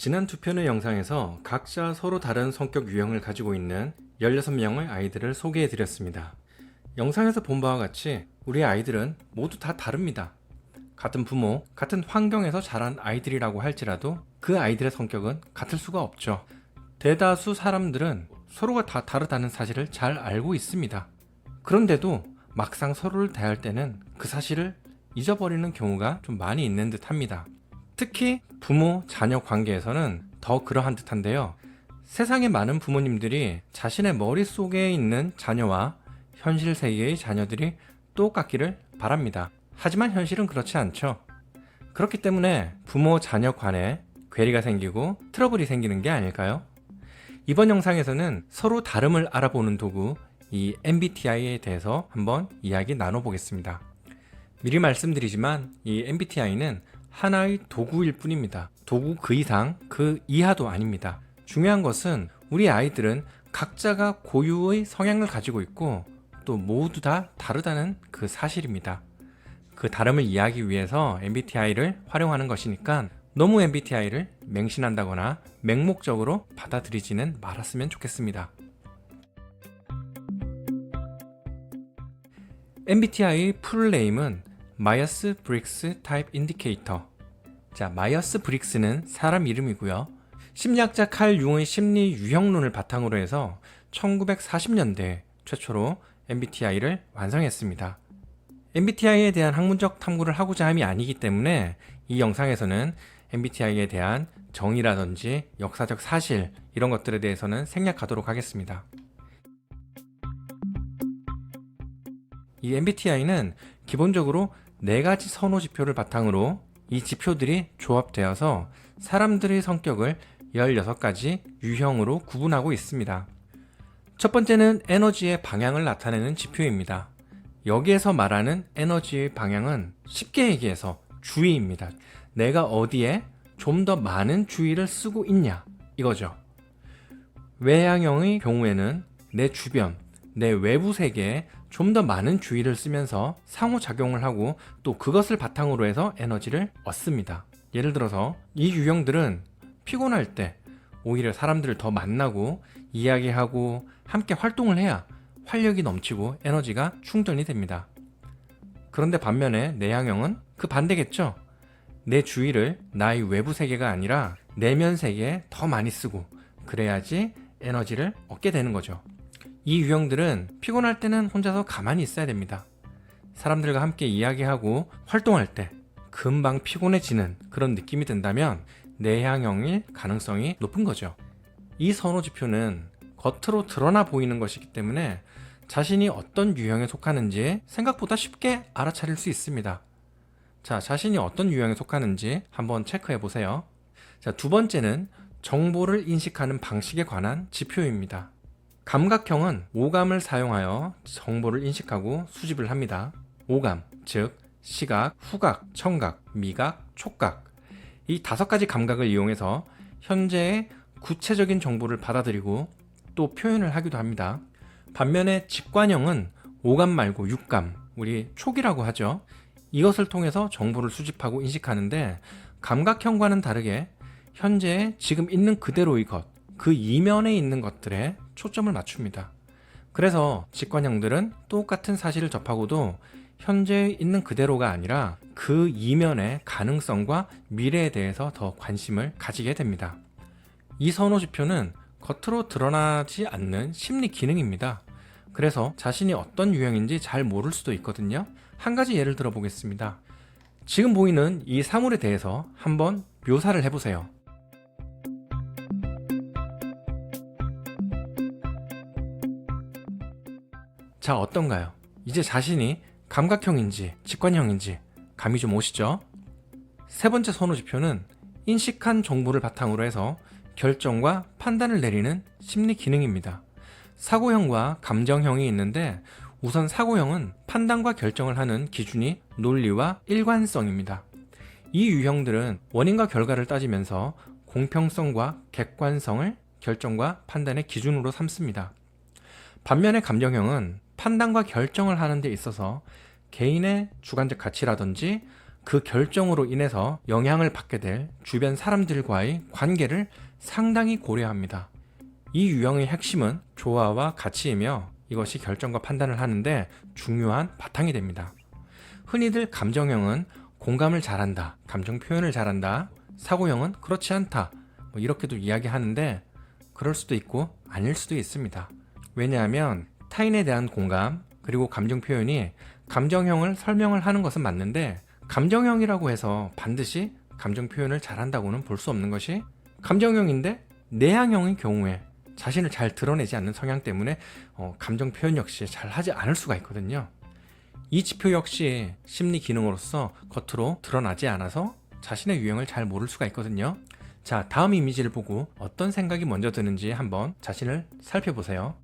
지난 두 편의 영상에서 각자 서로 다른 성격 유형을 가지고 있는 16명의 아이들을 소개해 드렸습니다. 영상에서 본 바와 같이 우리 아이들은 모두 다 다릅니다. 같은 부모, 같은 환경에서 자란 아이들이라고 할지라도 그 아이들의 성격은 같을 수가 없죠. 대다수 사람들은 서로가 다 다르다는 사실을 잘 알고 있습니다. 그런데도 막상 서로를 대할 때는 그 사실을 잊어버리는 경우가 좀 많이 있는 듯 합니다. 특히 부모, 자녀 관계에서는 더 그러한 듯한데요. 세상에 많은 부모님들이 자신의 머릿속에 있는 자녀와 현실 세계의 자녀들이 똑같기를 바랍니다. 하지만 현실은 그렇지 않죠. 그렇기 때문에 부모, 자녀 간에 괴리가 생기고 트러블이 생기는 게 아닐까요? 이번 영상에서는 서로 다름을 알아보는 도구, 이 MBTI에 대해서 한번 이야기 나눠보겠습니다. 미리 말씀드리지만 이 MBTI는 하나의 도구일 뿐입니다. 도구 그 이상, 그 이하도 아닙니다. 중요한 것은 우리 아이들은 각자가 고유의 성향을 가지고 있고 또 모두 다 다르다는 그 사실입니다. 그 다름을 이해하기 위해서 MBTI를 활용하는 것이니까 너무 MBTI를 맹신한다거나 맹목적으로 받아들이지는 말았으면 좋겠습니다. MBTI의 풀네임은 마이어스 브릭스 타입 인디케이터. 자, 마이어스 브릭스는 사람 이름이고요. 심리학자 칼 융의 심리 유형론을 바탕으로 해서 1940년대 최초로 MBTI를 완성했습니다. MBTI에 대한 학문적 탐구를 하고자 함이 아니기 때문에 이 영상에서는 MBTI에 대한 정의라든지 역사적 사실 이런 것들에 대해서는 생략하도록 하겠습니다. 이 MBTI는 기본적으로 4가지 선호 지표를 바탕으로 이 지표들이 조합되어서 사람들의 성격을 16가지 유형으로 구분하고 있습니다. 첫 번째는 에너지의 방향을 나타내는 지표입니다. 여기에서 말하는 에너지의 방향은 쉽게 얘기해서 주의입니다. 내가 어디에 좀 더 많은 주의를 쓰고 있냐 이거죠. 외향형의 경우에는 내 주변, 내 외부 세계에 좀 더 많은 주의를 쓰면서 상호작용을 하고 또 그것을 바탕으로 해서 에너지를 얻습니다. 예를 들어서 이 유형들은 피곤할 때 오히려 사람들을 더 만나고 이야기하고 함께 활동을 해야 활력이 넘치고 에너지가 충전이 됩니다. 그런데 반면에 내향형은 그 반대겠죠. 내 주의를 나의 외부 세계가 아니라 내면 세계에 더 많이 쓰고 그래야지 에너지를 얻게 되는 거죠. 이 유형들은 피곤할 때는 혼자서 가만히 있어야 됩니다. 사람들과 함께 이야기하고 활동할 때 금방 피곤해지는 그런 느낌이 든다면 내향형일 가능성이 높은 거죠. 이 선호지표는 겉으로 드러나 보이는 것이기 때문에 자신이 어떤 유형에 속하는지 생각보다 쉽게 알아차릴 수 있습니다. 자, 자신이 어떤 유형에 속하는지 한번 체크해 보세요. 자, 두 번째는 정보를 인식하는 방식에 관한 지표입니다. 감각형은 오감을 사용하여 정보를 인식하고 수집을 합니다. 오감, 즉 시각, 후각, 청각, 미각, 촉각 이 5가지 감각을 이용해서 현재의 구체적인 정보를 받아들이고 또 표현을 하기도 합니다. 반면에 직관형은 오감 말고 육감, 우리 촉이라고 하죠. 이것을 통해서 정보를 수집하고 인식하는데 감각형과는 다르게 현재 지금 있는 그대로의 것, 그 이면에 있는 것들에 초점을 맞춥니다. 그래서 직관형들은 똑같은 사실을 접하고도 현재 있는 그대로가 아니라 그 이면의 가능성과 미래에 대해서 더 관심을 가지게 됩니다. 이 선호지표는 겉으로 드러나지 않는 심리 기능입니다. 그래서 자신이 어떤 유형인지 잘 모를 수도 있거든요. 한 가지 예를 들어 보겠습니다. 지금 보이는 이 사물에 대해서 한번 묘사를 해보세요. 자, 어떤가요? 이제 자신이 감각형인지 직관형인지 감이 좀 오시죠? 세 번째 선호지표는 인식한 정보를 바탕으로 해서 결정과 판단을 내리는 심리 기능입니다. 사고형과 감정형이 있는데 우선 사고형은 판단과 결정을 하는 기준이 논리와 일관성입니다. 이 유형들은 원인과 결과를 따지면서 공평성과 객관성을 결정과 판단의 기준으로 삼습니다. 반면에 감정형은 판단과 결정을 하는 데 있어서 개인의 주관적 가치라든지 그 결정으로 인해서 영향을 받게 될 주변 사람들과의 관계를 상당히 고려합니다. 이 유형의 핵심은 조화와 가치이며 이것이 결정과 판단을 하는데 중요한 바탕이 됩니다. 흔히들 감정형은 공감을 잘한다, 감정 표현을 잘한다, 사고형은 그렇지 않다, 이렇게도 이야기하는데 그럴 수도 있고 아닐 수도 있습니다. 왜냐하면 타인에 대한 공감 그리고 감정 표현이 감정형을 설명을 하는 것은 맞는데 감정형이라고 해서 반드시 감정 표현을 잘한다고는 볼 수 없는 것이 감정형인데 내향형의 경우에 자신을 잘 드러내지 않는 성향 때문에 감정 표현 역시 잘 하지 않을 수가 있거든요. 이 지표 역시 심리 기능으로서 겉으로 드러나지 않아서 자신의 유형을 잘 모를 수가 있거든요. 자, 다음 이미지를 보고 어떤 생각이 먼저 드는지 한번 자신을 살펴보세요.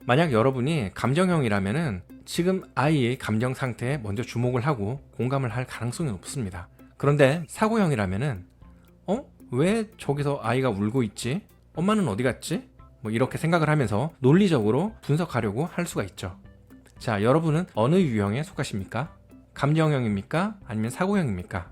만약 여러분이 감정형이라면은 지금 아이의 감정 상태에 먼저 주목을 하고 공감을 할 가능성이 높습니다. 그런데 사고형이라면은 왜 저기서 아이가 울고 있지? 엄마는 어디 갔지? 이렇게 생각을 하면서 논리적으로 분석하려고 할 수가 있죠. 자, 여러분은 어느 유형에 속하십니까? 감정형입니까? 아니면 사고형입니까?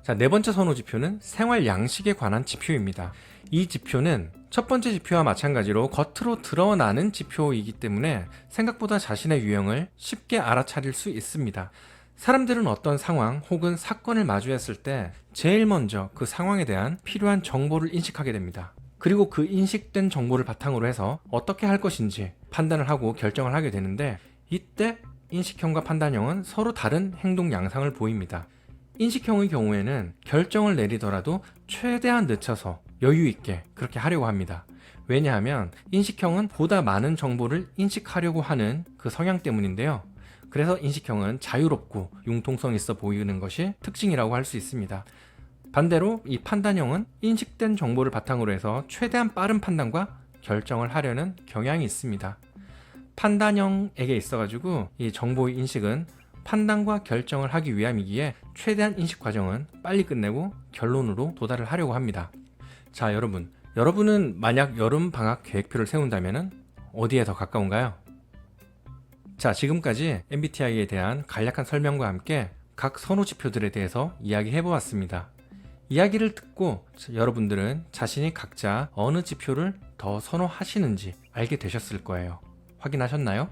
자, 네 번째 선호 지표는 생활 양식에 관한 지표입니다. 이 지표는 첫 번째 지표와 마찬가지로 겉으로 드러나는 지표이기 때문에 생각보다 자신의 유형을 쉽게 알아차릴 수 있습니다. 사람들은 어떤 상황 혹은 사건을 마주했을 때 제일 먼저 그 상황에 대한 필요한 정보를 인식하게 됩니다. 그리고 그 인식된 정보를 바탕으로 해서 어떻게 할 것인지 판단을 하고 결정을 하게 되는데 이때 인식형과 판단형은 서로 다른 행동 양상을 보입니다. 인식형의 경우에는 결정을 내리더라도 최대한 늦춰서 여유 있게 그렇게 하려고 합니다. 왜냐하면 인식형은 보다 많은 정보를 인식하려고 하는 그 성향 때문인데요. 그래서 인식형은 자유롭고 융통성 있어 보이는 것이 특징이라고 할 수 있습니다. 반대로 이 판단형은 인식된 정보를 바탕으로 해서 최대한 빠른 판단과 결정을 하려는 경향이 있습니다. 판단형에게 있어가지고 이 정보의 인식은 판단과 결정을 하기 위함이기에 최대한 인식 과정은 빨리 끝내고 결론으로 도달을 하려고 합니다. 자, 여러분은 만약 여름 방학 계획표를 세운다면 어디에 더 가까운가요? 자, 지금까지 MBTI에 대한 간략한 설명과 함께 각 선호 지표들에 대해서 이야기해 보았습니다. 이야기를 듣고 여러분들은 자신이 각자 어느 지표를 더 선호하시는지 알게 되셨을 거예요. 확인하셨나요?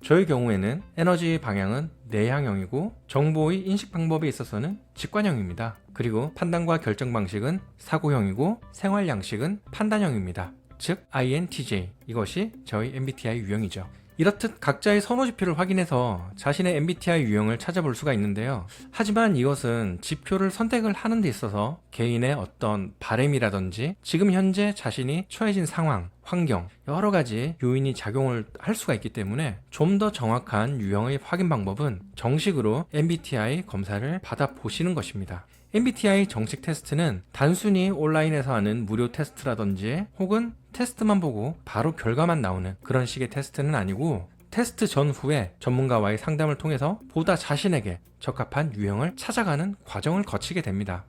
저의 경우에는 에너지 방향은 내향형이고 정보의 인식 방법에 있어서는 직관형입니다. 그리고 판단과 결정 방식은 사고형이고 생활 양식은 판단형입니다. 즉 INTJ, 이것이 저희 MBTI 유형이죠. 이렇듯 각자의 선호 지표를 확인해서 자신의 MBTI 유형을 찾아볼 수가 있는데요. 하지만 이것은 지표를 선택을 하는 데 있어서 개인의 어떤 바램이라든지 지금 현재 자신이 처해진 상황, 환경, 여러 가지 요인이 작용을 할 수가 있기 때문에 좀 더 정확한 유형의 확인 방법은 정식으로 MBTI 검사를 받아보시는 것입니다. MBTI 정식 테스트는 단순히 온라인에서 하는 무료 테스트라든지 혹은 테스트만 보고 바로 결과만 나오는 그런 식의 테스트는 아니고 테스트 전후에 전문가와의 상담을 통해서 보다 자신에게 적합한 유형을 찾아가는 과정을 거치게 됩니다.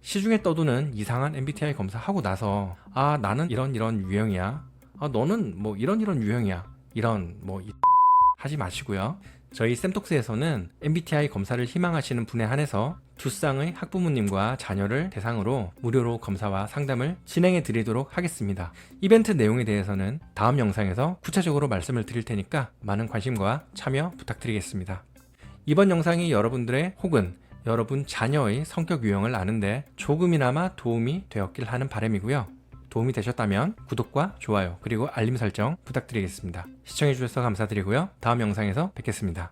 시중에 떠도는 이상한 MBTI 검사하고 나서 나는 이런 유형이야, 너는 이런 유형이야, 하지 마시고요. 저희 쌤톡스에서는 MBTI 검사를 희망하시는 분에 한해서 두 쌍의 학부모님과 자녀를 대상으로 무료로 검사와 상담을 진행해 드리도록 하겠습니다. 이벤트 내용에 대해서는 다음 영상에서 구체적으로 말씀을 드릴 테니까 많은 관심과 참여 부탁드리겠습니다. 이번 영상이 여러분들의 혹은 여러분 자녀의 성격 유형을 아는데 조금이나마 도움이 되었길 하는 바람이고요. 도움이 되셨다면 구독과 좋아요 그리고 알림 설정 부탁드리겠습니다. 시청해주셔서 감사드리고요. 다음 영상에서 뵙겠습니다.